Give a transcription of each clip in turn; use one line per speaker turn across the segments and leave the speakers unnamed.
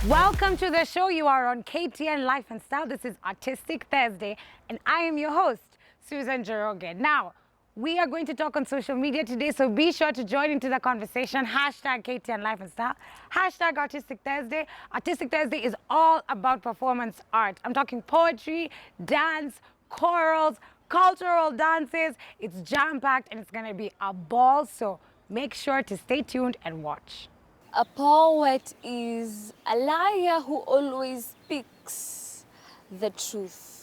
Welcome to the show. You are on KTN Life and Style. This is Artistic Thursday, and I am your host, Susan Jeroge. Now, we are going to talk on social media today, so be sure to join into the conversation. Hashtag KTN Life and Style. Hashtag Artistic Thursday. Artistic Thursday is all about performance art. I'm talking poetry, dance, chorals, cultural dances. It's jam-packed, and it's going to be a ball, so make sure to stay tuned and watch.
A poet is a liar who always speaks the truth.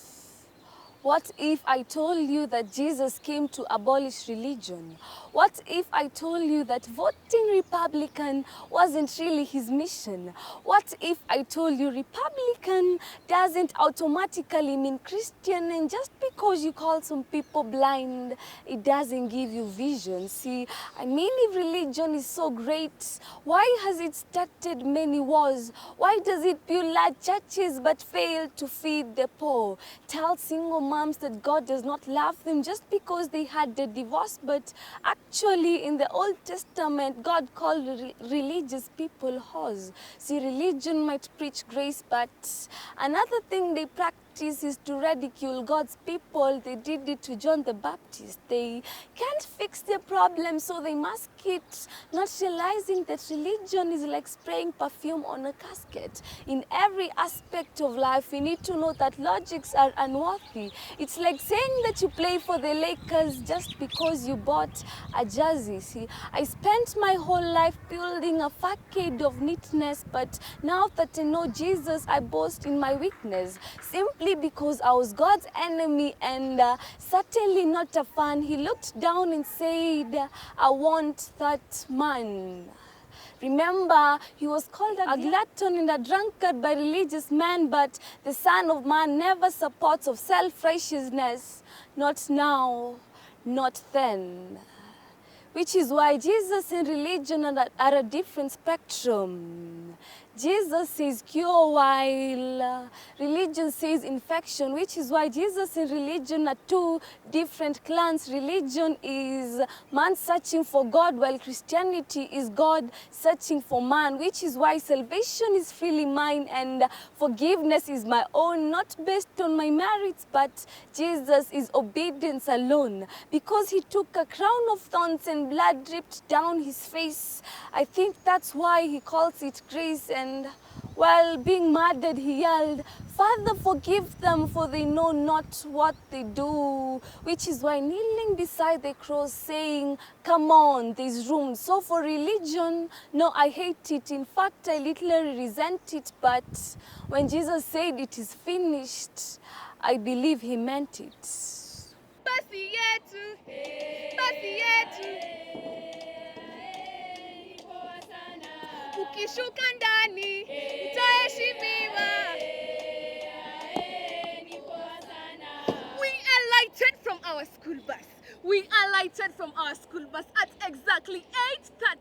What if I told you that Jesus came to abolish religion? What if I told you that voting Republican wasn't really his mission? What if I told you Republican doesn't automatically mean Christian, and just because you call some people blind, it doesn't give you vision? See, I mean, if religion is so great, why has it started many wars? Why does it build large churches but fail to feed the poor? Tell single moms that God does not love them just because they had the divorce, but actually in the Old Testament, God called religious people whores. See, religion might preach grace, but another thing they practice is to ridicule God's people. They did it to John the Baptist. They can't fix their problem, so they mask it, not realizing that religion is like spraying perfume on a casket. In every aspect of life, we need to know that logics are unworthy. It's like saying that you play for the Lakers just because you bought a jersey. See, I spent my whole life building a facade of neatness, but now that I know Jesus, I boast in my weakness. Simply because I was God's enemy and certainly not a fan. He looked down and said, I want that man. Remember, he was called a glutton and a drunkard by religious men, but the Son of Man never supports of self-righteousness. Not now, not then. Which is why Jesus and religion are a different spectrum. Jesus says cure while religion says infection, which is why Jesus and religion are two different clans. Religion is man searching for God, while Christianity is God searching for man, which is why salvation is freely mine and forgiveness is my own, not based on my merits, but Jesus is obedience alone. Because he took a crown of thorns and blood dripped down his face, I think that's why he calls it grace. And while being murdered, he yelled, Father, forgive them, for they know not what they do. Which is why kneeling beside the cross saying, come on, there's room. So for religion, no, I hate it. In fact, I literally resent it. But when Jesus said it is finished, I believe he meant it.
Basi yetu, basi yetu. Ukishuka ndani, utaheshimiwa. We alighted from our school bus. We alighted from our school bus at exactly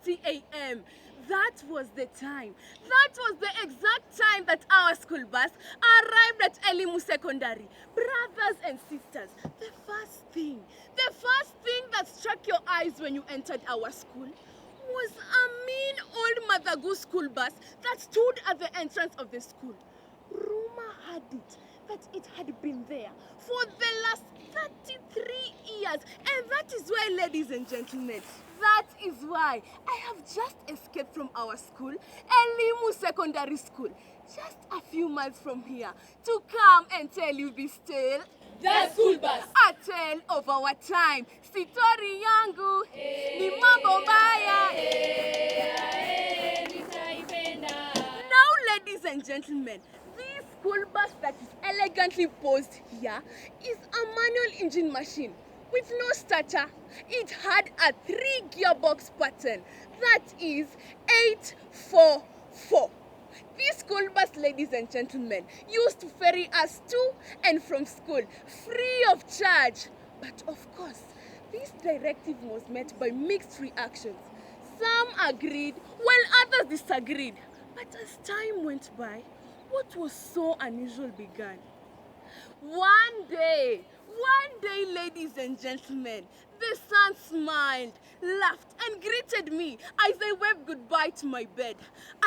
8:30 a.m. That was the time. That was the exact time that our school bus arrived at Elimu Secondary. Brothers and sisters, the first thing that struck your eyes when you entered our school was a mean old Mother Goose school bus that stood at the entrance of the school. Rumor had it that it had been there for the last 33 years. And that is why, ladies and gentlemen, that is why I have just escaped from our school, Elimu Secondary School, just a few miles from here, to come and tell you this tale.
The school bus.
A tale of our time. Sitori yangu ni mambo mbaya. Now, ladies and gentlemen, this school bus that is elegantly posed here is a manual engine machine with no starter. It had a 3-gearbox pattern, that is 844. This school bus, ladies and gentlemen, used to ferry us to and from school free of charge. But of course, this directive was met by mixed reactions. Some agreed, while others disagreed. But as time went by, what was so unusual began. One day, ladies and gentlemen, the sun smiled, laughed, and greeted me as I waved goodbye to my bed.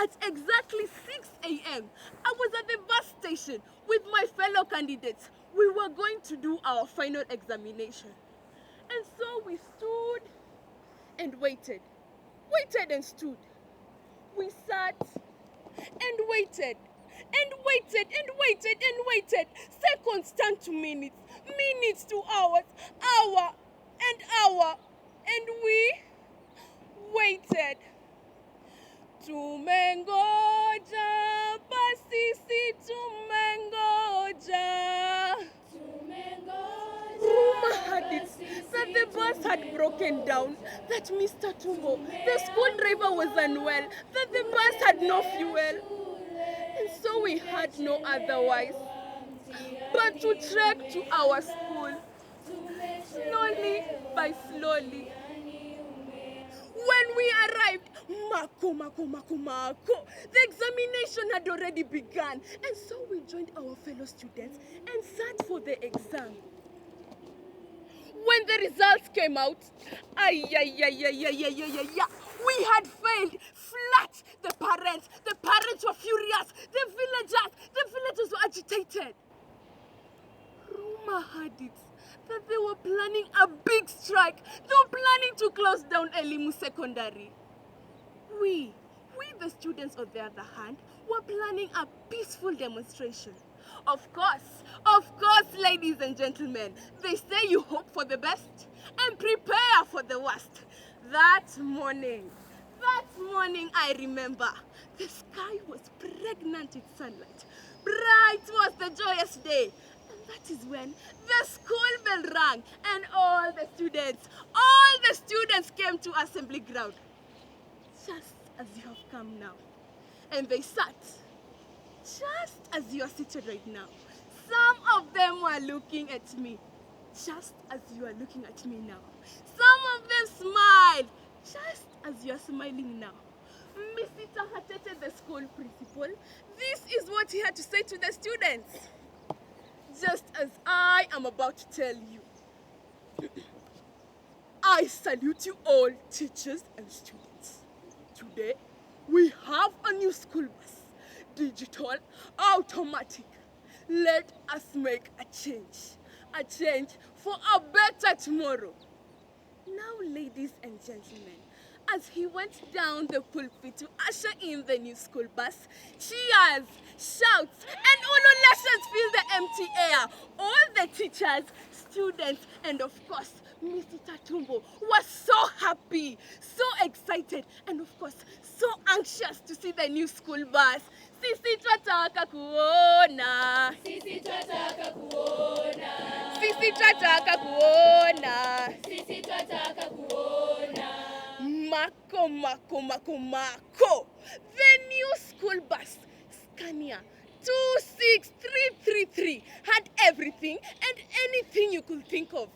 At exactly 6 a.m., I was at the bus station with my fellow candidates. We were going to do our final examination. And so we stood and waited. Waited and stood. We sat and waited and waited and waited and waited. Seconds turned to minutes, minutes to hours, hour and hour. And we waited. Tumengoja, basisi tumengoja. Rumor had it that the bus had broken down, that Mr. Tumbo, the school driver, was unwell, that the bus had no fuel. And so we had no otherwise but to trek to our school, slowly by slowly. When we arrived, Mako, the examination had already begun, and so we joined our fellow students and sat for the exam. When the results came out, we had failed flat. The parents were furious. The villagers were agitated. Rumor had it that they were planning a big strike. They were planning to close down Elimu Secondary. We, the students on the other hand, were planning a peaceful demonstration. Of course, ladies and gentlemen, they say you hope for the best and prepare for the worst. That morning, I remember, the sky was pregnant with sunlight. Bright was the joyous day. And that is when the school bell rang and all the students came to assembly ground. Just as you have come now. And they sat, just as you are seated right now. Some of them were looking at me, just as you are looking at me now. Some of them smiled, just as you are smiling now. Mr. Hatete, the school principal, this is what he had to say to the students. Just as I am about to tell you. I salute you all, teachers and students. Today, we have a new school bus, digital, automatic. Let us make a change for a better tomorrow. Now, ladies and gentlemen, as he went down the pulpit to usher in the new school bus, cheers, shouts, and ululations filled the empty air. All the teachers, students, and of course, Mr. Tatumbo was so happy, so excited, and of course, so anxious to see the new school bus. Sisi twataka kuona. Sisi twataka kuona. Sisi twataka kuona. Sisi twataka kuona. Mako. The new school bus, Scania 26333, had everything and anything you could think of.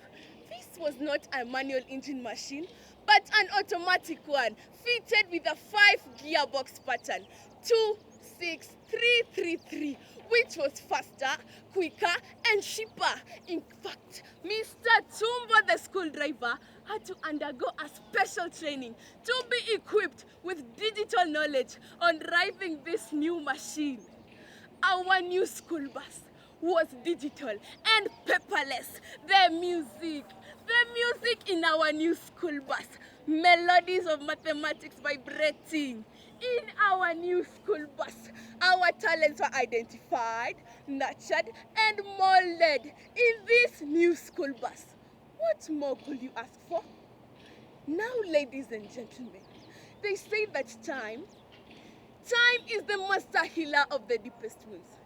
This was not a manual engine machine, but an automatic one, fitted with a 5-gearbox pattern, 26333, which was faster, quicker, and cheaper. In fact, Mr. Tumbo, the school driver, had to undergo a special training to be equipped with digital knowledge on driving this new machine. Our new school bus was digital and paperless. The music in our new school bus, melodies of mathematics vibrating. In our new school bus, our talents were identified, nurtured, and molded in this new school bus. What more could you ask for? Now, ladies and gentlemen, they say that time is the master healer of the deepest wounds.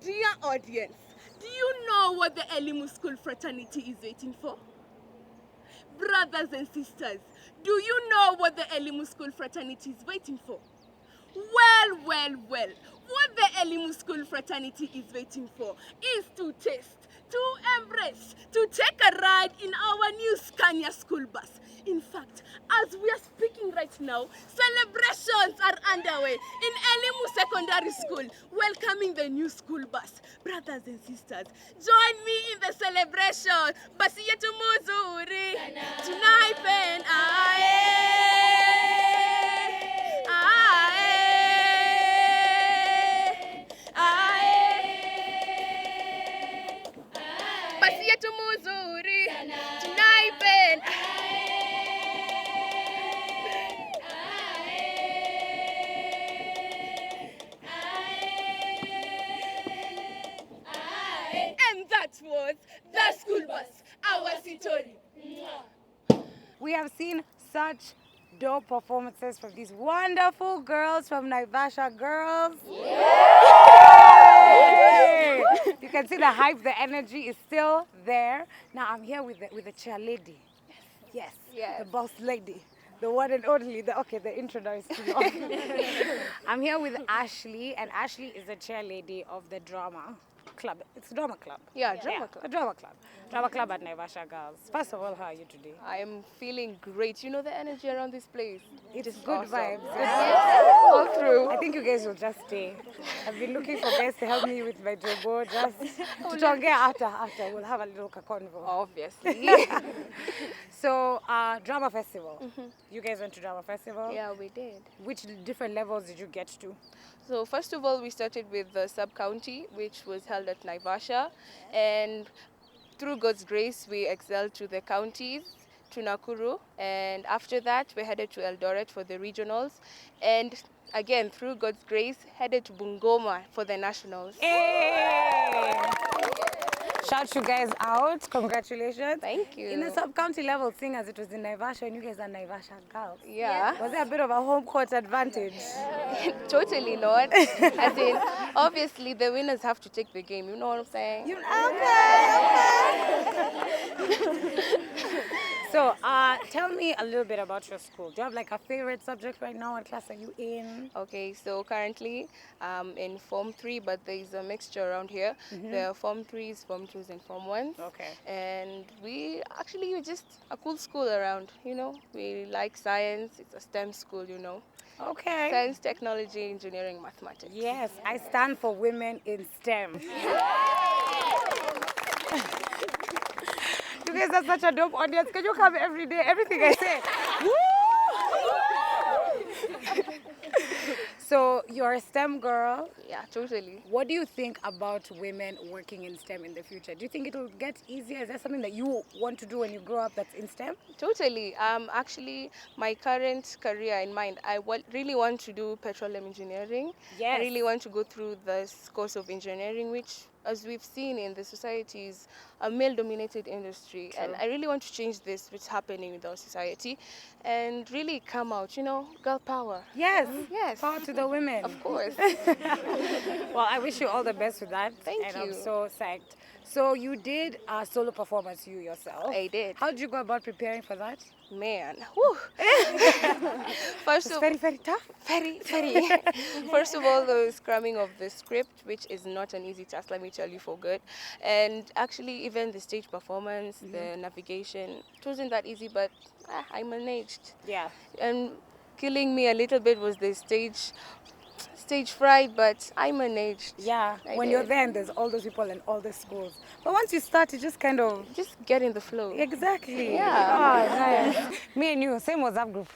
Dear audience, do you know what the Elimu School fraternity is waiting for? Brothers and sisters, do you know what the Elimu School fraternity is waiting for? Well. What the Elimu School fraternity is waiting for is to taste, to embrace, to take a ride in our new Scania school bus. In fact, as we are speaking right now, celebrations are underway in Elimu Secondary School, welcoming the new school bus. Brothers and sisters, join me in the celebration. Basi yetu muzuri, tunaipenda ae. was the school bus, our story.
We have seen such dope performances from these wonderful girls from Naivasha Girls. Yay! You can see the hype, the energy is still there. Now I'm here with the chair lady. Yes.
Yes.
The boss lady. The one and only. The intro now is too long. I'm here with Ashley, and Ashley is the chair lady of the drama club. It's a drama club.
Yeah, drama club.
The drama club. Drama club at Naivasha Girls. First of all, how are you today?
I am feeling great. You know the energy around this place.
It's
Just
good
awesome.
vibes.
All through.
I think you guys will just stay. I've been looking for guys to help me with my jobo. Just to after. We'll have a little convo.
Obviously.
So, drama festival. You guys went to drama festival?
Yeah, we did.
Which different levels did you get to?
So first of all, we started with the sub-county, which was held at Naivasha. And through God's grace, we excelled to the counties, to Nakuru. And after that, we headed to Eldoret for the regionals. And again, through God's grace, headed to Bungoma for the nationals.
Hey! Shout you guys out. Congratulations.
Thank you.
In the sub-county level, seeing as it was in Naivasha and you guys are Naivasha Girls.
Yeah.
Was there a bit of a home court advantage?
Totally not. As in, obviously, the winners have to take the game. You know what I'm saying?
Okay. So, tell me a little bit about your school. Do you have like a favorite subject right now? What class are you in?
Okay, so currently in Form 3, but there is a mixture around here. There are Form 3s, Form 2s, and Form 1s.
Okay.
And we're just a cool school around, you know. We like science. It's a STEM school, you know.
Okay.
Science, technology, engineering, mathematics.
Yes, I stand for women in STEM. You guys are such a dope audience. Can you come every day? Everything I say. So you're a STEM girl.
Yeah, totally.
What do you think about women working in STEM in the future? Do you think it'll get easier? Is there something that you want to do when you grow up that's in STEM?
Totally. Actually, my current career in mind, I really want to do petroleum engineering.
Yes.
I really want to go through this course of engineering, which, as we've seen in the society, is a male-dominated industry.
True.
And I really want to change this, which is happening with our society, and really come out, you know, girl power.
Yes.
Yes.
Power to the women.
Of course.
Well, I wish you all the best with that.
Thank
and
you.
I'm so psyched. So you did a solo performance, you yourself.
I did.
How did you go about preparing for that?
Man. Whew. First
It's
of
very, very tough.
Very. First of all, the scrumming of the script, which is not an easy task, let me tell you for good. And actually, even the stage performance, the navigation, it wasn't that easy, but I managed.
Yeah.
And killing me a little bit was the stage fright, but I managed.
Yeah.
I
When
did.
you're there and there's all those people in all the schools. But once you start, you just kind of...
Just get in the flow.
Exactly.
Yeah.
Oh, nice. Me and you, same WhatsApp group.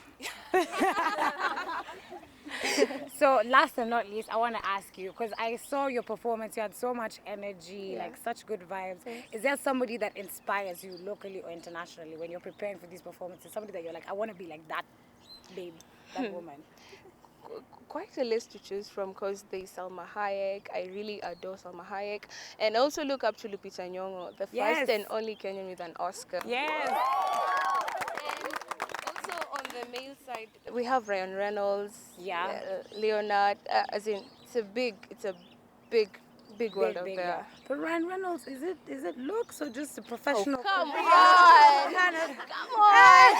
So last and not least, I want to ask you, because I saw your performance, you had so much energy, like such good vibes. Is there somebody that inspires you locally or internationally when you're preparing for these performances? Somebody that you're like, I want to be like that babe, that woman.
Quite a list to choose from, because there's Salma Hayek. I really adore Salma Hayek, and also look up to Lupita Nyong'o, the
Yes.
first and only Kenyan with an Oscar.
Yes.
And also on the male side, we have Ryan Reynolds,
Yeah.
Leonard. As in, it's a big big world out
Big,
there.
yeah. But Ryan Reynolds, is it looks or just a professional?
Come
career?
on, come on.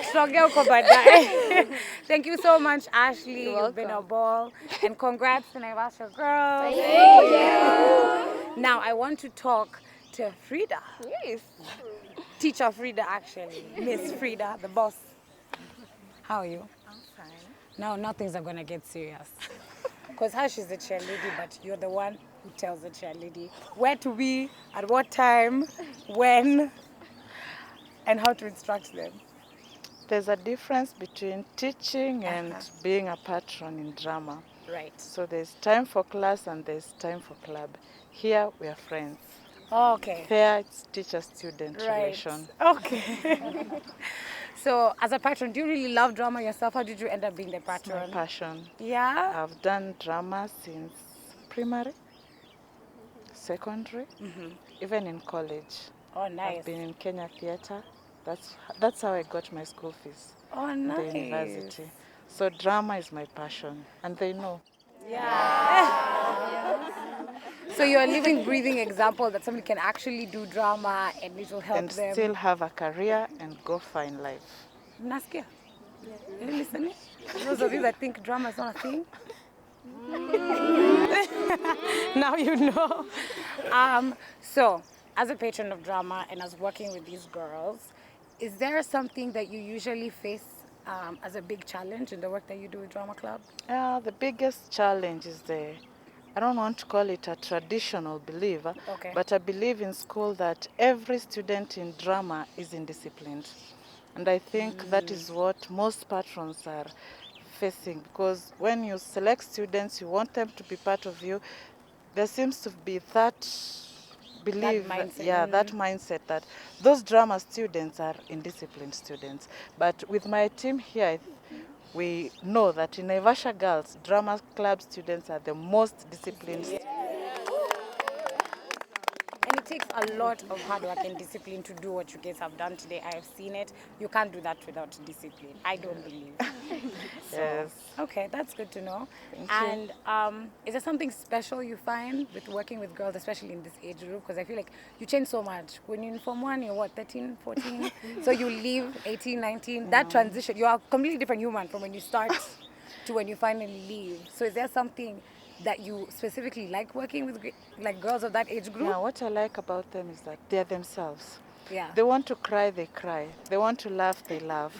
Strongea uko baadaye. Thank you so much, Ashley.
You're
You've been a
welcome.
ball. And congrats to Naivasha Girls.
Thank you.
Now, I want to talk to Frida.
Yes.
Teacher Frida, actually. Miss Frida, the boss. How are you?
I'm fine.
Now things are going to get serious. Because her, she's the cheerleader, but you're the one who tells the cheerleader where to be, at what time, when, and how to instruct them.
There's a difference between teaching and being a patron in drama.
Right.
So there's time for class and there's time for club. Here we are friends.
Oh, okay.
There it's teacher-student
Right.
relation.
Okay. So, as a patron, do you really love drama yourself? How did you end up being the
It's my
patron?
passion.
Yeah?
I've done drama since primary. secondary, even in college.
Oh, nice.
I've been in Kenya Theatre. That's how I got my school fees
Oh,
in the
nice.
university. So drama is my passion, and they know.
So you're a living, breathing example that somebody can actually do drama and it will help
And
them.
still have a career and go find life.
Naskia, are you listening? Those of you that think drama is not a thing, now you know. So, as a patron of drama and as working with these girls, is there something that you usually face as a big challenge in the work that you do with Drama Club?
The biggest challenge is I don't want to call it a traditional belief,
Okay.
but I believe in school that every student in drama is indisciplined. And I think that is what most patrons are facing, because when you select students, you want them to be part of you, there seems to be that belief,
mindset.
that mindset that those drama students are indisciplined students. But with my team here, we know that in Naivasha Girls, drama club students are the most disciplined.
And it takes a lot of hard work and discipline to do what you guys have done today. I have seen it. You can't do that without discipline. I don't believe.
Yes.
Okay, that's good to know.
Thank you.
And is there something special you find with working with girls, especially in this age group? Because I feel like you change so much. When you're in Form 1, you're what, 13, 14? So you leave 18, 19. That transition, you are a completely different human from when you start to when you finally leave. So is there something that you specifically like working with like girls of that age group?
Yeah, what I like about them is that they're themselves.
Yeah.
They want to cry, they cry. They want to laugh, they laugh.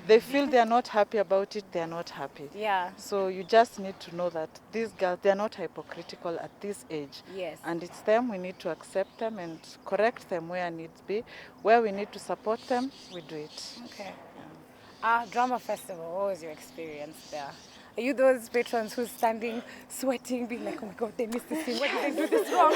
They feel they're not happy about it, they're not happy.
Yeah.
So you just need to know that these girls, they're not hypocritical at this age.
Yes.
And it's them, we need to accept them and correct them where needs be. Where we need to support them, we do it.
Okay. Drama festival, what was your experience there? Are you those patrons who's standing, sweating, being like, oh my God, they missed this scene. Why did they do this wrong?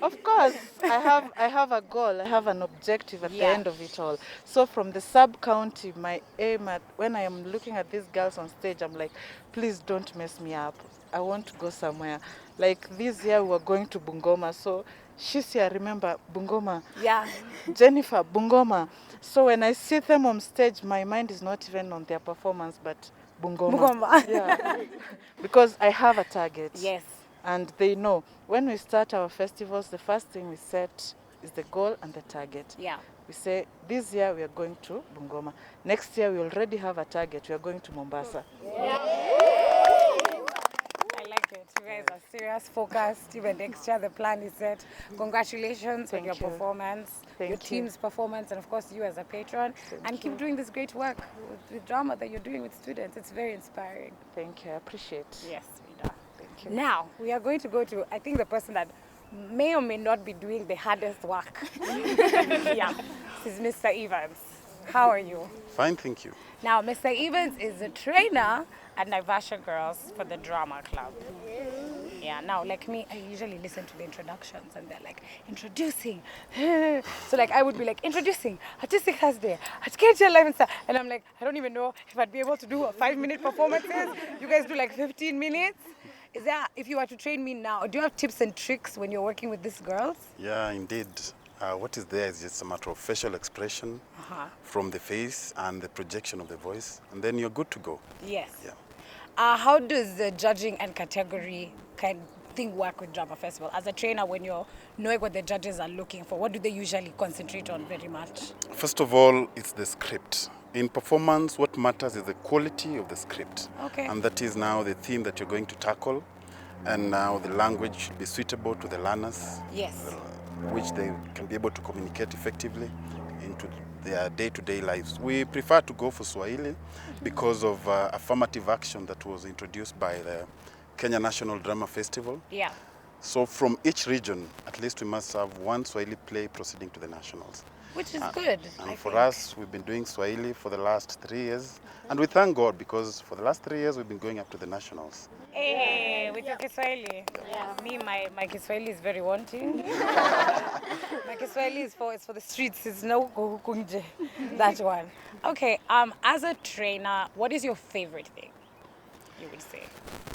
Of course, I have a goal, I have an objective at the
Yeah.
end of it all. So from the sub-county, my aim when I am looking at these girls on stage, I'm like, please don't mess me up. I want to go somewhere. Like this year we were going to Bungoma, so she's here, remember, Bungoma.
Yeah.
Jennifer, Bungoma. So when I see them on stage, my mind is not even on their performance, but Bungoma.
Bungoma.
Yeah. Because I have a target.
Yes.
And they know when we start our festivals, the first thing we set is the goal and the target.
Yeah.
We say this year we are going to Bungoma. Next year we already have a target. We are going to Mombasa.
I like it. You guys are serious, focused. Even next year, the plan is set. Congratulations on
Thank
your
you.
performance,
Thank
your
you.
team's performance, and of course, you as a patron. And keep doing this great work with drama that you're doing with students. It's very inspiring.
Thank you. I appreciate.
Yes, Vida.
Thank you.
Now, we are going to go to, I think, the person that may or may not be doing the hardest work. Yeah, this is Mr. Evans. How are you?
Fine, thank you.
Now, Mr. Evans is a trainer at Naivasha Girls for the Drama Club. Yeah, now, like me, I usually listen to the introductions and they're like, introducing. So, like, I would be like, introducing, Artistic Thursday, at KTL Live and Style. And I'm like, I don't even know if I'd be able to do a 5-minute performances. You guys do like 15 minutes. Is there, if you were to train me now, do you have tips and tricks when you're working with these girls?
Yeah, indeed. What is there is just a matter of facial expression from the face and the projection of the voice, and then you're good to go.
Yes.
Yeah.
How does the judging and category kind of thing work with Drama Festival? As a trainer, when you're knowing what the judges are looking for, what do they usually concentrate on very much?
First of all, it's the script. In performance, what matters is the quality of the script.
Okay.
And that is now the theme that you're going to tackle. And now the language should be suitable to the learners,
Yes.
which they can be able to communicate effectively into their day-to-day lives. We prefer to go for Swahili because of affirmative action that was introduced by the Kenya National Drama Festival.
Yeah.
So from each region, at least we must have one Swahili play proceeding to the nationals.
Which is good.
And
I
for
think.
us, we've been doing Swahili for the last 3 years. And we thank God because for the last 3 years, we've been going up to the nationals.
Hey, with your Kiswahili. Me, my Kiswahili is very wanting. My Kiswahili is it's for the streets. It's no kukunje. That one. Okay. As a trainer, what is your favorite thing? you would say?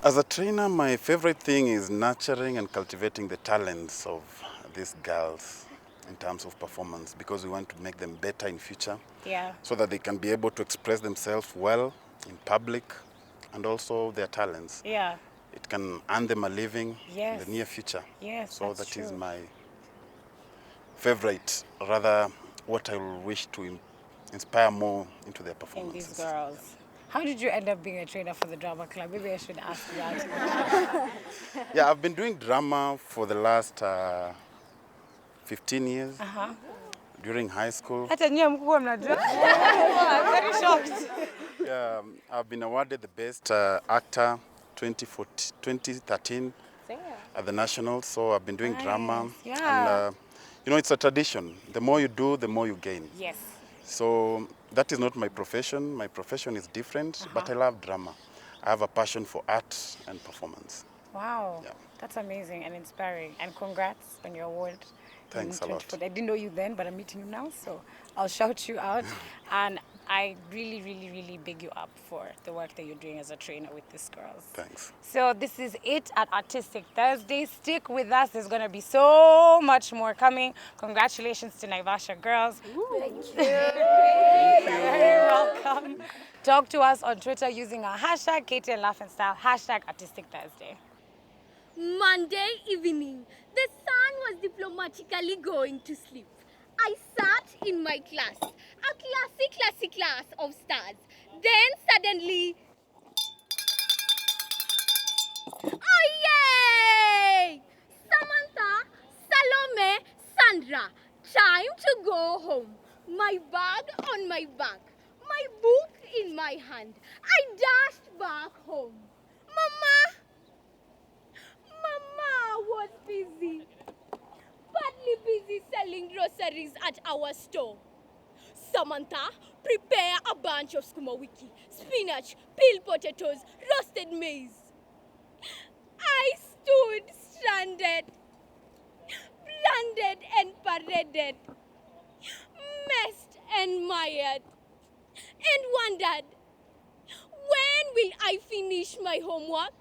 As a trainer, my favorite thing is nurturing and cultivating the talents of these girls in terms of performance, because we want to make them better in future,
Yeah.
so that they can be able to express themselves well in public and also their talents.
Yeah.
It can earn them a living
Yes.
in the near future.
Yes,
So
that's
that is
true.
my favorite, rather what I will wish to inspire more into their
In
performances.
these girls. How did you end up being a trainer for the drama club? Maybe I should ask that.
Yeah, I've been doing drama for the last 15 years. During high school.
Hata nyie mkubwa mnajua? I'm very shocked.
Yeah, I've been awarded the best actor 2013 at the National. So I've been doing drama.
Yeah.
And, you know, it's a tradition. The more you do, the more you gain.
Yes.
So that is not my profession. My profession is different, but I love drama. I have a passion for art and performance.
Wow.
Yeah.
That's amazing and inspiring. And congrats on your award.
Thanks
in
a lot.
2014. I didn't know you then, but I'm meeting you now, so I'll shout you out. And I really, really, really big you up for the work that you're doing as a trainer with these girls.
Thanks.
So this is it at Artistic Thursday. Stick with us. There's going to be so much more coming. Congratulations to Naivasha girls.
Thank you.
You're very welcome. Talk to us on Twitter using our hashtag KTN Laugh and Style, hashtag Artistic Thursday.
Monday evening, the sun was diplomatically going to sleep. I sat in my class, a classy class of stars. Then suddenly, oh yay! Samantha, Salome, Sandra, time to go home. My bag on my back, my book in my hand. I dashed back home. Mama was busy, badly busy selling groceries at our store. Samantha, prepare a bunch of sukuma wiki, spinach, peeled potatoes, roasted maize. I stood stranded, branded and paraded, messed and mired, and wondered, when will I finish my homework?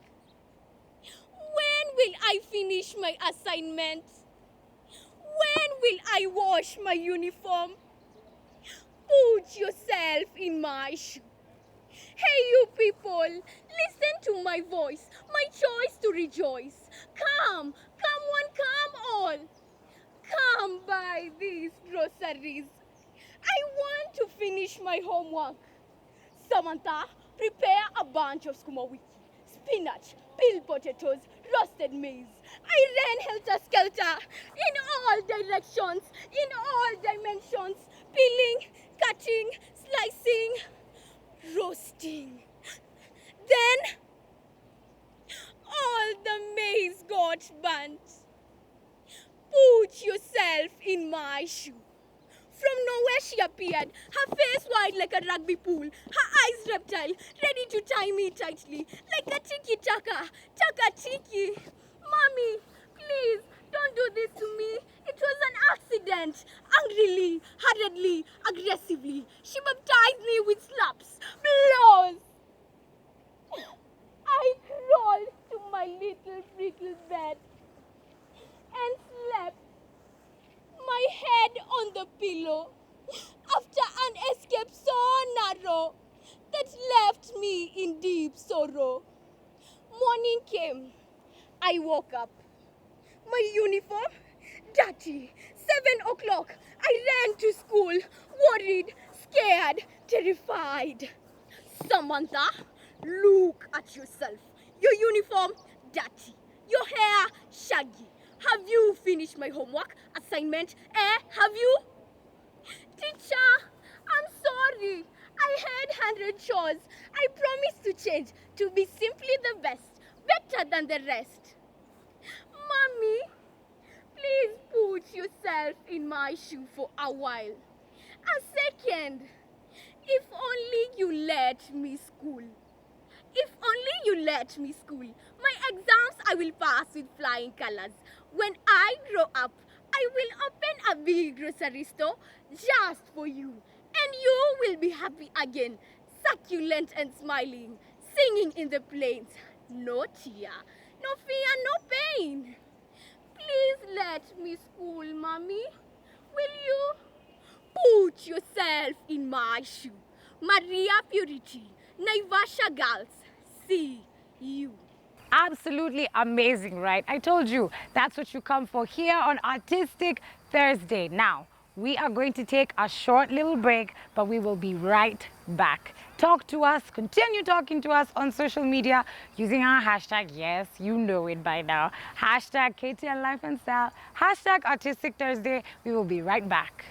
When will I finish my assignment? When will I wash my uniform? Put yourself in my shoe. Hey, you people, listen to my voice, my choice to rejoice. Come one, come all. Come buy these groceries. I want to finish my homework. Samantha, prepare a bunch of sukuma wiki, spinach, peeled potatoes, roasted maize. I ran helter-skelter in all directions, in all dimensions, peeling, cutting, slicing, roasting. Then, all the maize got burnt. Put yourself in my shoe. From nowhere she appeared, her face wide like a rugby pool, her eyes reptile, ready to tie me tightly, like a tiki-taka, taka-tiki. Mommy, please, don't do this to me. It was an accident. Angrily, hurriedly, aggressively, she baptized me with slaps, blows. I crawled to my little brittle bed and slept, my head on the pillow, after an escape so narrow that left me in deep sorrow. Morning came. I woke up. My uniform, dirty. 7 o'clock. I ran to school, worried, scared, terrified. Samantha, look at yourself. Your uniform, dirty. Your hair, shaggy. Have you finished my homework, assignment? Have you? Teacher, I'm sorry. I had 100 chores. I promised to change, to be simply the best, better than the rest. Mommy, please put yourself in my shoe for a while. A second. If only you let me school. If only you let me school. My exams I will pass with flying colors. When I grow up, I will open a big grocery store just for you. And you will be happy again, succulent and smiling, singing in the plains. No tear, no fear, no pain. Please let me school, mommy. Will you? Put yourself in my shoe. Maria Purity, Naivasha girls, see you.
Absolutely amazing, right? I told you that's what you come for here on Artistic Thursday. Now, we are going to take a short little break, but we will be right back. Talk to us, continue talking to us on social media using our hashtag, yes, you know it by now, hashtag KTN Life and Style, hashtag Artistic Thursday. We will be right back.